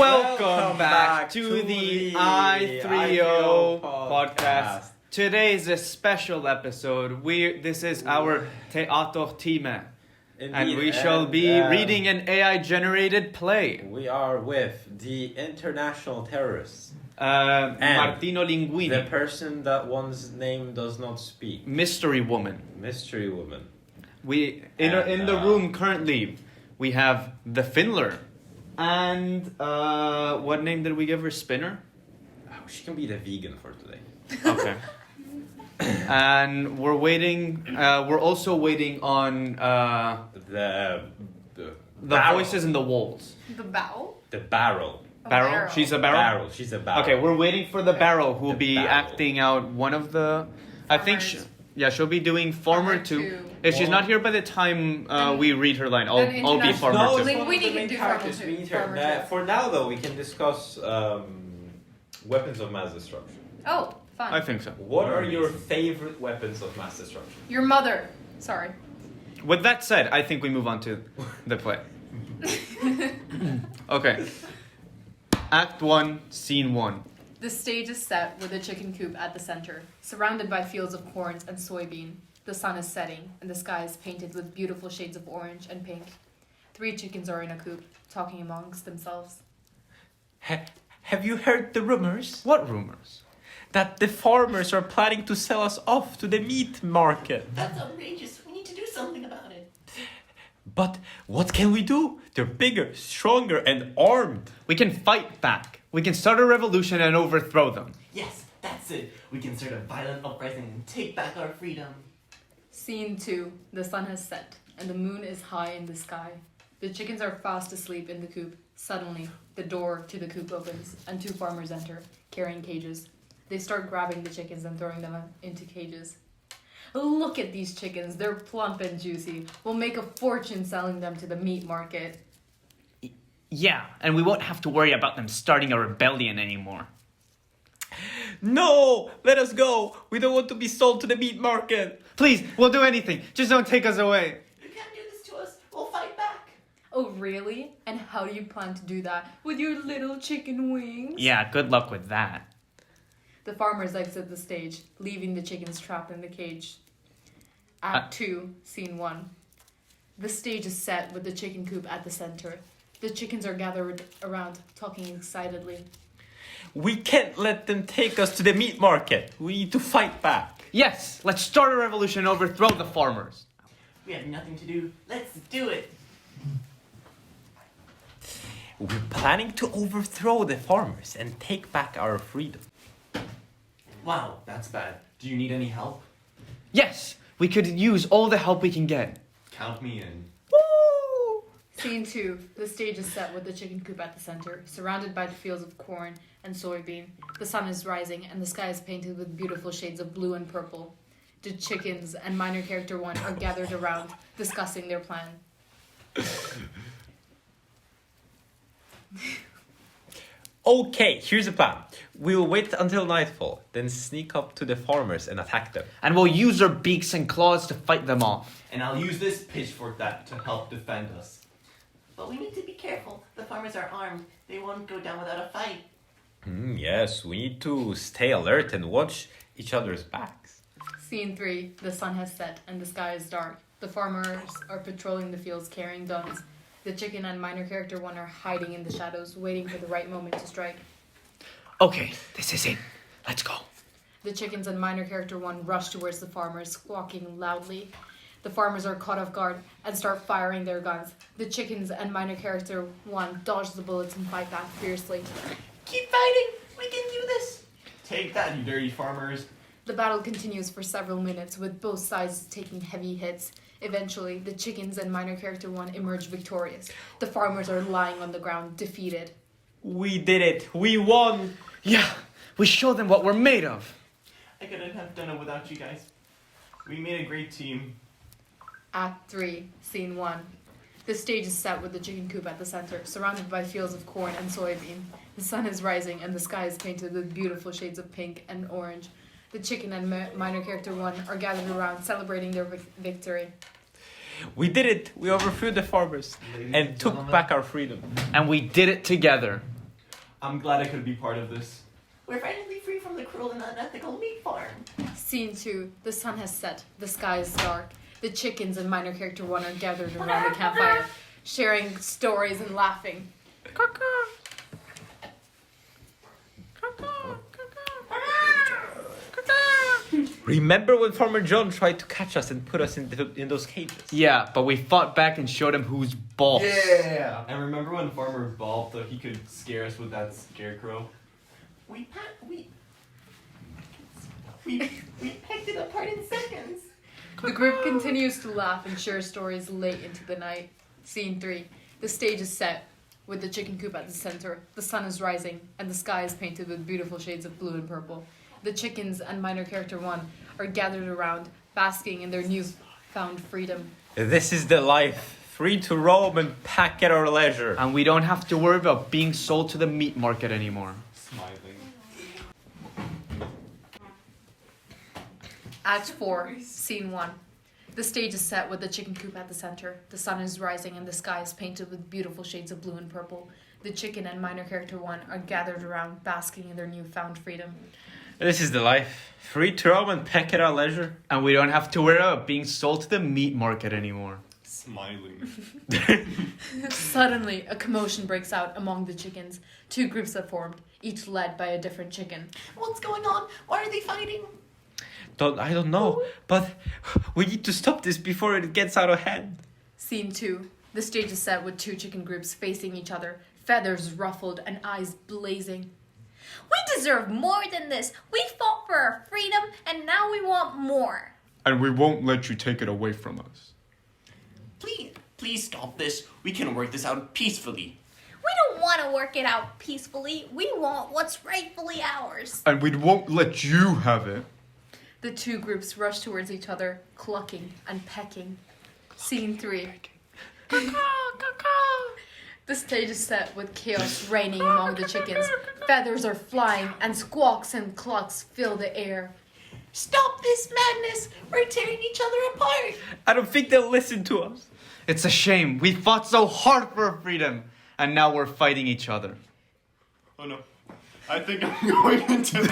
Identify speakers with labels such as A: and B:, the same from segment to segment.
A: Welcome back to the I3O Podcast. Today is a special episode. This is our teater time. And we shall be reading an AI-generated play.
B: We are with the international terrorists.
A: Martino Linguini.
B: The person that one's name does not speak.
A: Mystery Woman.
B: Mystery Woman.
A: In the room currently, we have the Fiddler. And what name did we give her? Spinner?
B: Oh, she can be the vegan for today.
A: Okay. And we're waiting. We're also waiting on
B: the
A: voices in the walls.
C: The bow?
B: The barrel.
A: Barrel? She's a barrel?
B: She's a barrel.
A: Okay, we're waiting for the barrel who will be
B: barrel.
A: acting out one of the... I think she'll be doing Farmer 2. If she's not here by the time we read her line, I'll be Farmer 2.
B: No, it's one of
C: Linguini
B: the
C: can
B: main
C: do
B: characters.
C: Farmer
B: We
C: two.
B: need her.
C: Farmer two.
B: For now, though, we can discuss weapons of mass destruction.
C: Oh, fun.
A: I think so.
B: What are your favorite weapons of mass destruction?
C: Your mother. Sorry.
A: With that said, I think we move on to the play. Okay. Act 1, Scene 1.
C: The stage is set with a chicken coop at the center, surrounded by fields of corn and soybean. The sun is setting, and the sky is painted with beautiful shades of orange and pink. 3 chickens are in a coop, talking amongst themselves.
D: Have you heard the rumors?
A: What rumors?
D: That the farmers are planning to sell us off to the meat market.
E: That's outrageous. We need to do something about it.
D: But what can we do? They're bigger, stronger, and armed.
A: We can fight back. We can start a revolution and overthrow them.
E: Yes, that's it. We can start a violent uprising and take back our freedom.
C: Scene 2. The sun has set, and the moon is high in the sky. The chickens are fast asleep in the coop. Suddenly, the door to the coop opens, and 2 farmers enter, carrying cages. They start grabbing the chickens and throwing them into cages. Look at these chickens. They're plump and juicy. We'll make a fortune selling them to the meat market.
A: Yeah, and we won't have to worry about them starting a rebellion anymore.
D: No! Let us go! We don't want to be sold to the meat market!
A: Please, we'll do anything. Just don't take us away.
E: You can't do this to us. We'll fight back.
C: Oh, really? And how do you plan to do that? With your little chicken wings?
A: Yeah, good luck with that.
C: The farmers exit the stage, leaving the chickens trapped in the cage. Act 2, Scene 1. The stage is set with the chicken coop at the center. The chickens are gathered around, talking excitedly.
D: We can't let them take us to the meat market. We need to fight back.
A: Yes, let's start a revolution and overthrow the farmers.
E: We have nothing to do. Let's do it.
D: We're planning to overthrow the farmers and take back our freedom.
E: Wow, that's bad. Do you need any help?
A: Yes, we could use all the help we can get.
E: Count me in.
A: Woo!
C: Scene 2. The stage is set with the chicken coop at the center, surrounded by the fields of corn and soybean. The sun is rising, and the sky is painted with beautiful shades of blue and purple. The chickens and minor character 1 are gathered around, discussing their plan.
D: Okay, here's the plan. We'll wait until nightfall, then sneak up to the farmers and attack them.
A: And we'll use our beaks and claws to fight them off.
F: And I'll use this pitchfork to help defend us.
E: But we need to be careful. The farmers are armed. They won't go down without a fight.
D: Yes, we need to stay alert and watch each other's backs.
C: Scene 3. The sun has set, and the sky is dark. The farmers are patrolling the fields carrying guns. The chicken and minor character 1 are hiding in the shadows, waiting for the right moment to strike.
A: Okay, this is it. Let's go.
C: The chickens and minor character 1 rush towards the farmers, squawking loudly. The farmers are caught off guard and start firing their guns. The chickens and minor character 1 dodge the bullets and fight back fiercely.
E: Keep fighting. We can do this.
F: Take that, you dirty farmers.
C: The battle continues for several minutes, with both sides taking heavy hits. Eventually, the chickens and minor character 1 emerge victorious. The farmers are lying on the ground, defeated.
D: We did it! We won!
A: Yeah, we show them what we're made of.
F: I couldn't have done it without you guys. We made a great team.
C: Act 3, Scene 1. The stage is set with the chicken coop at the center, surrounded by fields of corn and soybean. The sun is rising, and the sky is painted with beautiful shades of pink and orange. The chicken and minor character 1 are gathered around, celebrating their victory.
D: We did it! We overthrew the farmers and took back our freedom.
A: And we did it together.
F: I'm glad I could be part of this.
E: We're finally free from the cruel and unethical meat farm.
C: Scene 2. The sun has set. The sky is dark. The chickens and minor character 1 are gathered around the campfire, sharing stories and laughing.
D: Remember when Farmer John tried to catch us and put us in those cages?
A: Yeah, but we fought back and showed him who's boss.
F: Yeah. And remember when Farmer Ball thought he could scare us with that scarecrow?
E: We picked it apart in seconds.
C: The group continues to laugh and share stories late into the night. Scene 3. The stage is set, with the chicken coop at the center. The sun is rising, and the sky is painted with beautiful shades of blue and purple. The chickens and minor character 1 are gathered around, basking in their newfound freedom.
D: This is the life. Free to roam and pack at our leisure.
A: And we don't have to worry about being sold to the meat market anymore.
F: Smiling.
C: Act 4, Scene 1. The stage is set with the chicken coop at the center. The sun is rising and the sky is painted with beautiful shades of blue and purple. The chicken and minor character 1 are gathered around, basking in their newfound freedom.
D: This is the life. Free to roam and peck at our leisure.
A: And we don't have to worry about being sold to the meat market anymore.
F: Smiling.
C: Suddenly, a commotion breaks out among the chickens. 2 groups have formed, each led by a different chicken.
E: What's going on? Why are they fighting?
D: I don't know, but we need to stop this before it gets out of hand.
C: Scene 2. The stage is set with 2 chicken groups facing each other, feathers ruffled and eyes blazing.
G: We deserve more than this. We fought for our freedom, and now we want more.
A: And we won't let you take it away from us.
H: Please stop this. We can work this out peacefully.
G: We don't want to work it out peacefully. We want what's rightfully ours.
A: And we won't let you have it.
C: The 2 groups rush towards each other, clucking and pecking. Scene 3. The stage is set with chaos reigning among the chickens. Feathers are flying and squawks and clucks fill the air.
E: Stop this madness! We're tearing each other apart!
D: I don't think they'll listen to us.
A: It's a shame. We fought so hard for our freedom. And now we're fighting each other.
F: Oh no. I think I'm going into the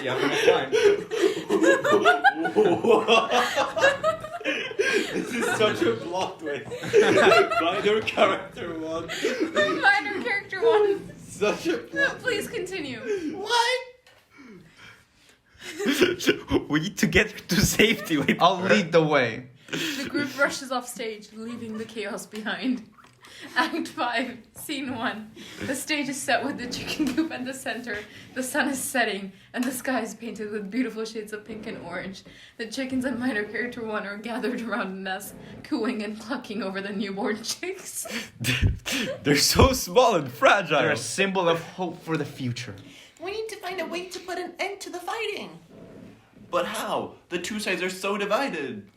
D: Yeah, I'm fine.
B: This is such a plot twist. Minor character 1.
C: Minor character 1.
B: Such a plot.
C: Please continue.
E: What?
D: We need to get her to safety. Wait,
A: I'll lead the way.
C: The group rushes off stage, leaving the chaos behind. Act 5, Scene 1. The stage is set with the chicken coop at the center. The sun is setting, and the sky is painted with beautiful shades of pink and orange. The chickens and minor character 1 are gathered around a nest, cooing and clucking over the newborn chicks.
D: They're so small and fragile.
A: They're a symbol of hope for the future.
E: We need to find a way to put an end to the fighting.
H: But how? The two sides are so divided.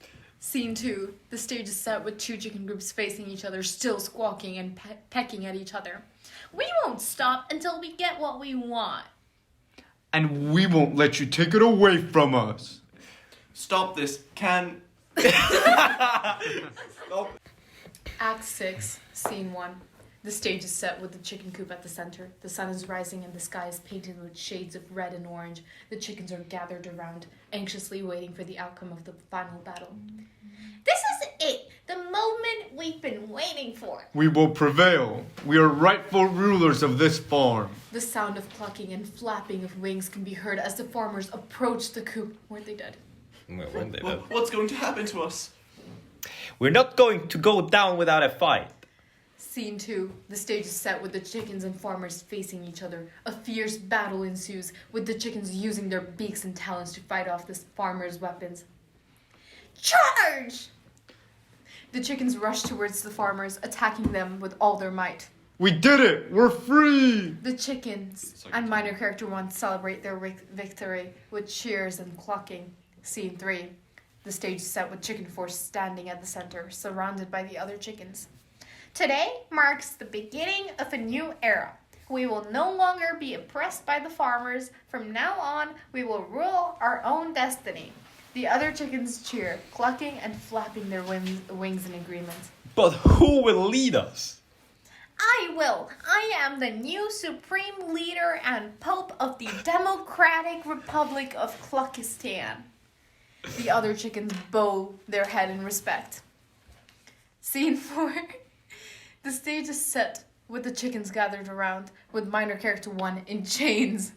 C: Scene 2. The stage is set with 2 chicken groups facing each other, still squawking and pecking at each other.
G: We won't stop until we get what we want.
A: And we won't let you take it away from us.
H: Stop this.
C: Act 6, Scene 1. The stage is set with the chicken coop at the center. The sun is rising and the sky is painted with shades of red and orange. The chickens are gathered around, anxiously waiting for the outcome of the final battle.
G: This is it, the moment we've been waiting for.
A: We will prevail. We are rightful rulers of this farm.
C: The sound of clucking and flapping of wings can be heard as the farmers approach the coop. Weren't they dead?
D: Well, when they did.
H: What's going to happen to us?
D: We're not going to go down without a fight.
C: Scene 2. The stage is set with the chickens and farmers facing each other. A fierce battle ensues, with the chickens using their beaks and talons to fight off the farmers' weapons.
G: Charge!
C: The chickens rush towards the farmers, attacking them with all their might.
A: We did it! We're free!
C: The chickens and minor character 1 celebrate their victory with cheers and clucking. Scene 3. The stage is set with Chicken Force standing at the center, surrounded by the other chickens.
G: Today marks the beginning of a new era. We will no longer be oppressed by the farmers. From now on, we will rule our own destiny.
C: The other chickens cheer, clucking and flapping their wings in agreement.
D: But who will lead us?
G: I will. I am the new supreme leader and pope of the Democratic Republic of Cluckistan. The other chickens bow their head in respect. Scene 4. The stage is set with the chickens gathered around, with minor character 1 in chains.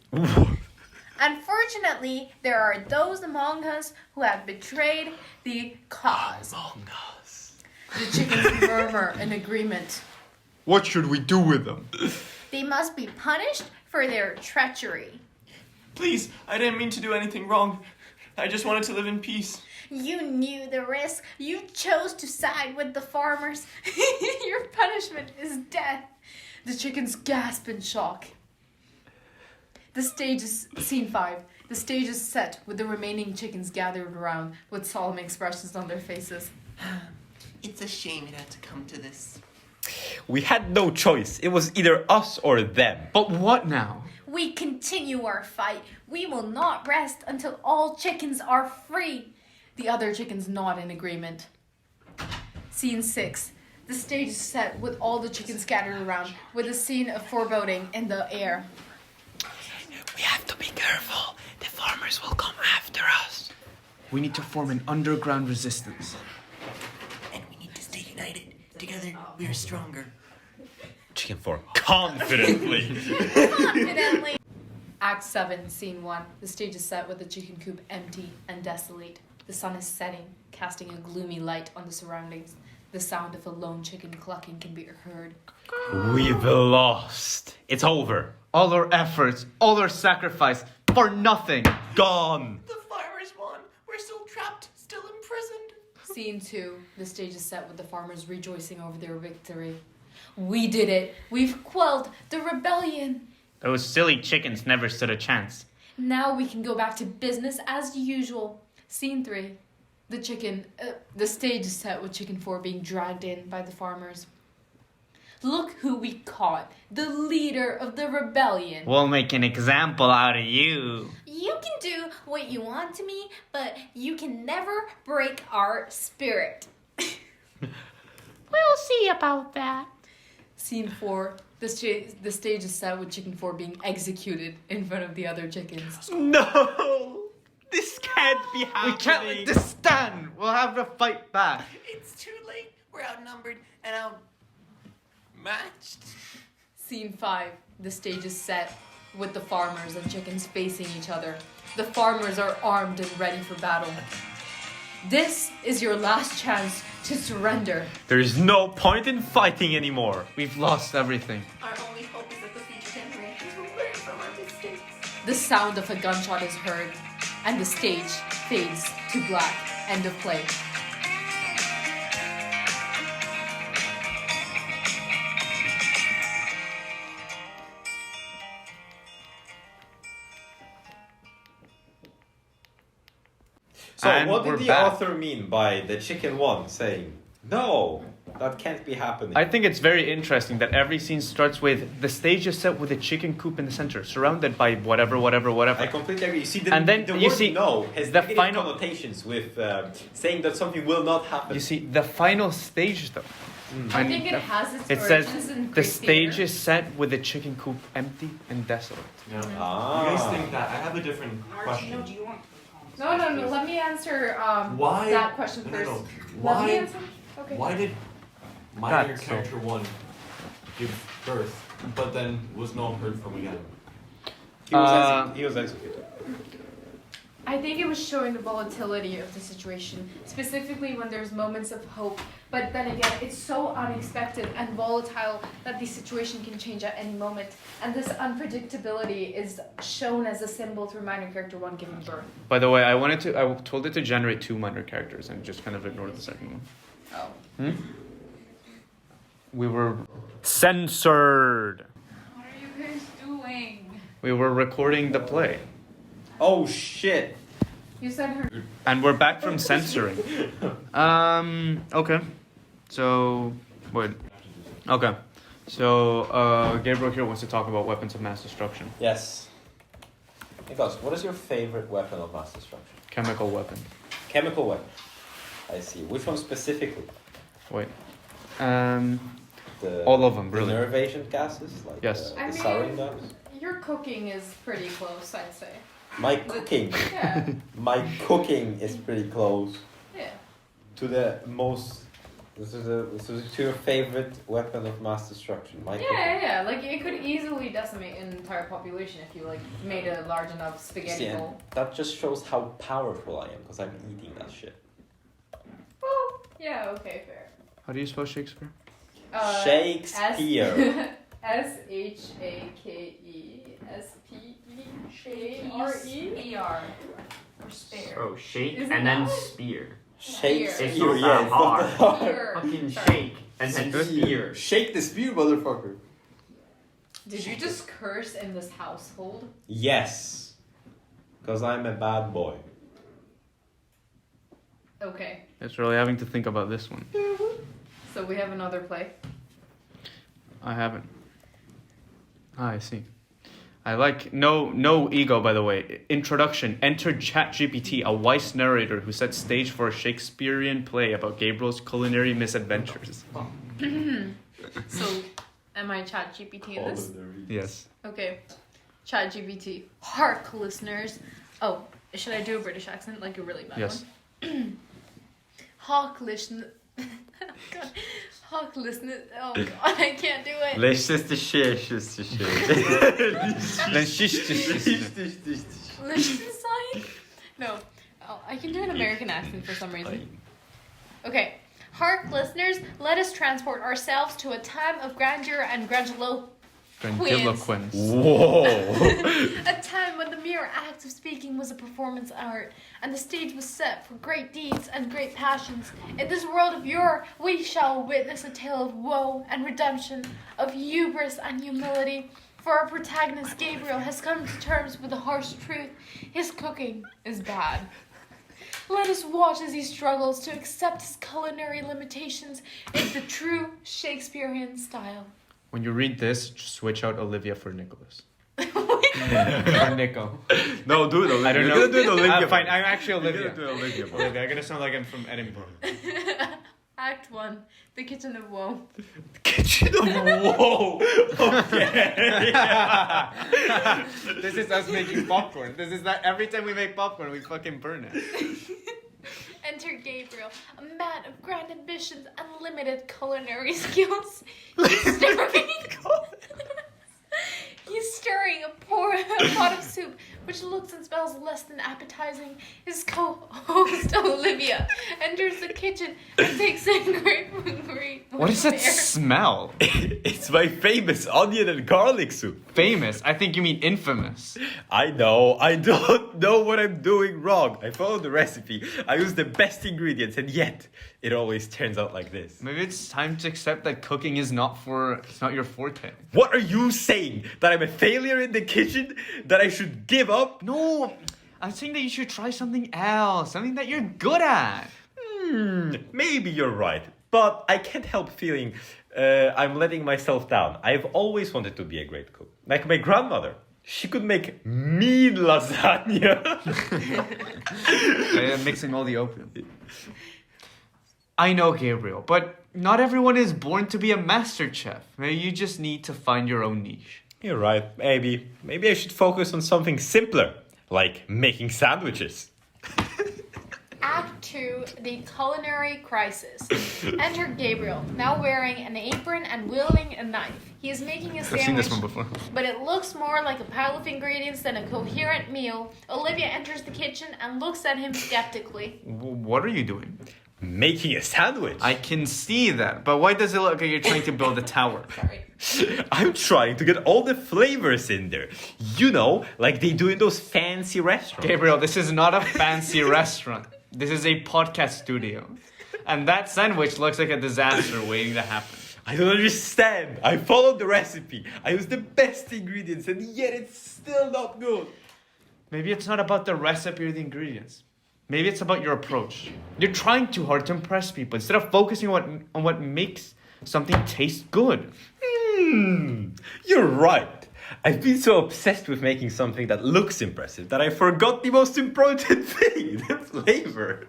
G: Unfortunately, there are those among us who have betrayed the cause.
D: Among us.
G: The chickens murmur in agreement.
A: What should we do with them?
G: They must be punished for their treachery.
F: Please, I didn't mean to do anything wrong. I just wanted to live in peace.
G: You knew the risk. You chose to side with the farmers. Your punishment is death. The chickens gasp in shock. The stage is scene 5. The stage is set with the remaining chickens gathered around with solemn expressions on their faces.
H: It's a shame it had to come to this.
D: We had no choice. It was either us or them.
A: But what now?
G: We continue our fight. We will not rest until all chickens are free. The other chickens nod in agreement. Scene 6. The stage is set with all the chickens scattered around, with a scene of foreboding in the air.
D: We have to be careful. The farmers will come after us.
A: We need to form an underground resistance.
H: And we need to stay united. Together, we are stronger.
D: Chicken 4. Confidently.
G: Confidently.
C: Act 7, Scene 1. The stage is set with the chicken coop empty and desolate. The sun is setting, casting a gloomy light on the surroundings. The sound of a lone chicken clucking can be heard.
D: We've lost. It's over.
A: All our efforts, all our sacrifice, for nothing.
D: Gone.
E: The farmers won. We're still trapped, still imprisoned.
C: Scene 2. The stage is set with the farmers rejoicing over their victory. We did it! We've quelled the rebellion!
I: Those silly chickens never stood a chance.
C: Now we can go back to business as usual. Scene 3. The stage is set with chicken 4 being dragged in by the farmers. Look who we caught! The leader of the rebellion!
I: We'll make an example out of you.
G: You can do what you want to me, but you can never break our spirit.
I: We'll see about that.
C: Scene 4. The stage is set with chicken 4 being executed in front of the other chickens.
D: No. This can't be happening.
A: We can't let this stand. We'll have to fight back.
E: It's too late. We're outnumbered and outmatched.
C: Scene 5. The stage is set with the farmers and chickens facing each other. The farmers are armed and ready for battle. This is your last chance to surrender.
D: There's no point in fighting anymore.
A: We've lost everything.
E: Our only hope is that the future generations will learn from our mistakes.
C: The sound of a gunshot is heard, and the stage fades to black. End of play.
B: So
A: And
B: what
A: we're
B: did the
A: back.
B: author mean by the chicken 1 saying, no, that can't be happening?
A: I think it's very interesting that every scene starts with the stage is set with a chicken coop in the center, surrounded by whatever.
B: I completely agree. You see,
A: And then
B: the
A: you
B: word
A: see
B: no has
A: the
B: negative
A: final-
B: connotations with saying that something will not happen.
A: You see, the final stage though.
C: I
A: And
C: think it has its
A: it
C: origins
A: says
C: in
A: the
C: Greek
A: stage
C: theater.
A: is set with the chicken coop empty and desolate.
F: No.
B: Ah.
F: You guys think that? I have a different question.
C: No. Let me answer
F: Why?
C: that question
F: No,
C: first.
F: no.
C: Let me
F: Why?
C: answer. Okay.
F: Why did minor
A: That's so-
F: character 1 give birth, but then was not heard from again?
B: He was executed.
C: I think it was showing the volatility of the situation, specifically when there's moments of hope. But then again, it's so unexpected and volatile that the situation can change at any moment. And this unpredictability is shown as a symbol through minor character 1 giving birth.
A: By the way, I told it to generate 2 minor characters and just kind of ignored the second one.
C: Oh.
A: We were censored.
C: What are you guys doing?
A: We were recording the play.
B: Oh shit.
C: You said her.
A: And we're back from censoring. Okay. So, wait. Okay. So, Gabriel here wants to talk about weapons of mass destruction.
B: Yes. Nikos, what is your favorite weapon of mass destruction?
A: Chemical weapon.
B: Chemical weapon. I see. Which one specifically?
A: Wait. All of them,
B: the
A: really.
B: nerve agent gases, like
A: Yes.
B: the
C: I mean-
B: sarin does.
C: Your cooking is pretty close, I'd say.
B: My cooking,
C: Yeah.
B: my cooking is pretty close
C: Yeah.
B: to the most. This is to your favorite weapon of mass destruction. My cooking.
C: Yeah. Like it could easily decimate an entire population if you like made a large enough spaghetti
B: See, and
C: bowl.
B: that just shows how powerful I am because I'm eating that shit.
C: Well, yeah. Okay, fair.
A: How do you spell Shakespeare?
B: Shakespeare.
C: Shakespeare.
E: Or spare.
I: Oh, shake
C: Is it
I: and then
C: not?
I: spear.
B: Shakespeare.
I: It's not
B: Yeah,
I: that
B: it's not that hard.
C: Spear.
I: Fucking
C: Sorry.
I: shake and then spear.
B: Shake the spear, motherfucker.
C: Did you just curse in this household?
B: Yes. Because I'm a bad boy.
C: Okay.
A: It's really having to think about this one.
C: So we have another play.
A: I haven't. Ah, I see. I like no ego, by the way. Introduction. Enter ChatGPT, a wise narrator who sets stage for a Shakespearean play about Gabriel's culinary misadventures.
C: So, am I ChatGPT in this?
A: Yes.
C: Okay. ChatGPT. Hark, listeners. Oh, should I do a British accent, like a really bad
A: Yes.
C: one? Hark, listen. God. Hark, listen. Oh God, I can't do it. Liechtenstein? No. Oh, I can do an American accent for some reason. Okay. Hark, listeners, let us transport ourselves to a time of grandeur and
A: Grandiloquence.
B: Whoa.
C: a time when the mere act of speaking was a performance art, and the stage was set for great deeds and great passions. In this world of yore, we shall witness a tale of woe and redemption, of hubris and humility. For our protagonist Gabriel has come to terms with the harsh truth: his cooking is bad. Let us watch as he struggles to accept his culinary limitations in the true Shakespearean style.
A: When you read this, just switch out Olivia for Nicholas. Or Nico.
B: No, do it, Olivia.
A: I don't know.
B: You're gonna do it, Olivia.
A: Fine, I'm actually
B: You're
A: Olivia.
B: gonna do it, Olivia.
A: Olivia, I'm gonna sound like I'm from Edinburgh.
C: Act 1, the kitchen of woe.
B: Kitchen of woe. Okay.
A: This is us making popcorn. This is not every time we make popcorn, we fucking burn it.
C: Enter Gabriel, a man of grand ambitions and limited culinary skills. He's stirring a pot of soup, which looks and smells less than appetizing. His co-host Olivia enters the kitchen and takes in great.
A: What is that smell?
B: It's my famous onion and garlic soup.
A: Famous? I think you mean infamous.
B: I know. I don't know what I'm doing wrong. I followed the recipe. I use the best ingredients, and yet it always turns out like this.
A: Maybe it's time to accept that cooking is not your forte.
B: What are you saying? That I'm a failure in the kitchen? That I should give up?
A: No, I'm saying that you should try something else, something that you're good at.
B: Maybe you're right. But I can't help feeling I'm letting myself down. I've always wanted to be a great cook. Like my grandmother. She could make mean lasagna.
A: Mixing all the opium. I know, Gabriel, but not everyone is born to be a master chef. Maybe you just need to find your own niche.
B: You're right. Maybe I should focus on something simpler. Like making sandwiches.
C: Act 2, the culinary crisis. Enter Gabriel, now wearing an apron and wielding a knife. He is making a
A: I've seen
C: sandwich,
A: this one before.
C: but it looks more like a pile of ingredients than a coherent meal. Olivia enters the kitchen and looks at him skeptically.
A: What are you doing?
B: Making a sandwich?
A: I can see that, but why does it look like you're trying to build a tower?
C: Sorry.
B: I'm trying to get all the flavors in there. You know, like they do in those fancy restaurants.
A: Gabriel, this is not a fancy restaurant. This is a podcast studio. And that sandwich looks like a disaster waiting to happen.
B: I don't understand. I followed the recipe. I used the best ingredients, and yet it's still not good.
A: Maybe it's not about the recipe or the ingredients. Maybe it's about your approach. You're trying too hard to impress people instead of focusing on what makes something taste good.
B: You're right. I've been so obsessed with making something that looks impressive that I forgot the most important thing, the flavor.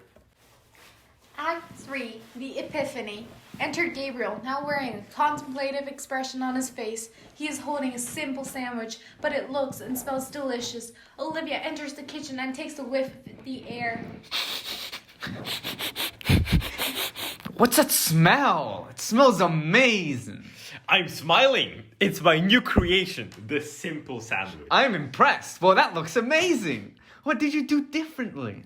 G: Act 3, the Epiphany. Enter Gabriel, now wearing a contemplative expression on his face. He is holding a simple sandwich, but it looks and smells delicious. Olivia enters the kitchen and takes a whiff of the air.
A: What's that smell? It smells amazing.
B: I'm smiling. It's my new creation, the simple sandwich.
A: I'm impressed. Well, that looks amazing. What did you do differently?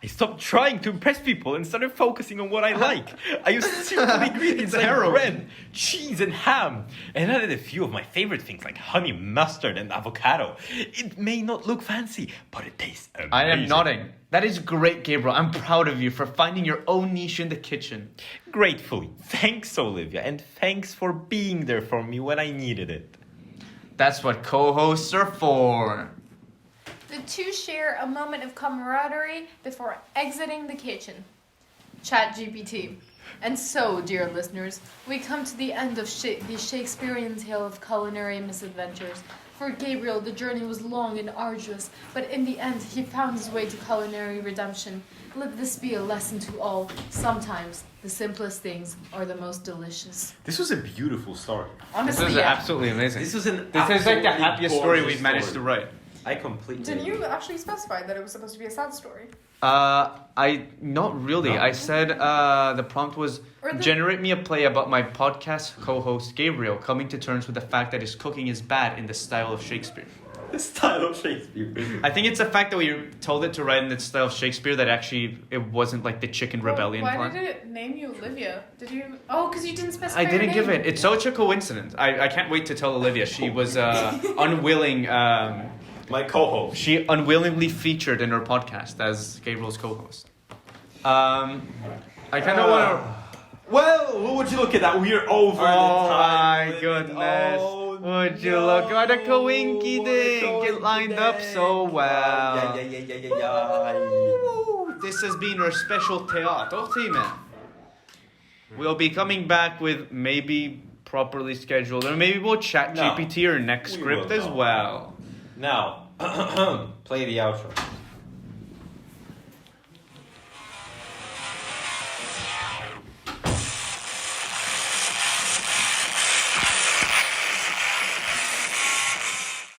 B: I stopped trying to impress people and started focusing on what I like. I used simple ingredients like
A: Heroin.
B: bread, cheese, and ham, and added a few of my favorite things like honey, mustard, and avocado. It may not look fancy, but it tastes amazing.
A: I am nodding. That is great, Gabriel. I'm proud of you for finding your own niche in the kitchen.
B: Gratefully. Thanks, Olivia, and thanks for being there for me when I needed it.
A: That's what co-hosts are for.
G: The two share a moment of camaraderie before exiting the kitchen. ChatGPT. And so, dear listeners, we come to the end of the Shakespearean tale of culinary misadventures. For Gabriel, the journey was long and arduous, but in the end, he found his way to culinary redemption. Let this be a lesson to all. Sometimes, the simplest things are the most delicious.
B: This was a beautiful story.
G: Honestly,
A: This is
G: yeah.
A: absolutely amazing.
B: This was an
A: This is like the
B: absolutely
A: happiest story
B: gorgeous
A: we've managed to write.
B: I completely.
G: Didn't you actually specify that it was supposed to be a sad story?
A: Not really.
B: No?
A: I said the prompt was
G: Or the-
A: generate me a play about my podcast co-host Gabriel coming to terms with the fact that his cooking is bad in the style of Shakespeare.
B: The style of Shakespeare.
A: I think it's the fact that we told it to write in the style of Shakespeare that actually it wasn't like the chicken rebellion
G: Why
A: plan.
G: did it name you Olivia? Did you? Oh, because you didn't specify.
A: I
G: your
A: didn't give
G: name.
A: it. It's such a coincidence. I can't wait to tell Olivia. She was unwilling.
B: My co-host.
A: She unwillingly featured in her podcast as Gabriel's co-host. I kind of want to.
B: Well, would you look at that? We're over the
A: Oh
B: time.
A: my goodness.
B: Oh,
A: Would you look at the coinky dink? It lined up so well.
B: Yeah.
A: This has been our special teatro team. We'll be coming back with maybe properly scheduled, or maybe we'll chat
B: No.
A: GPT or next
B: We
A: script
B: will
A: as
B: not.
A: well.
B: Now, play the outro.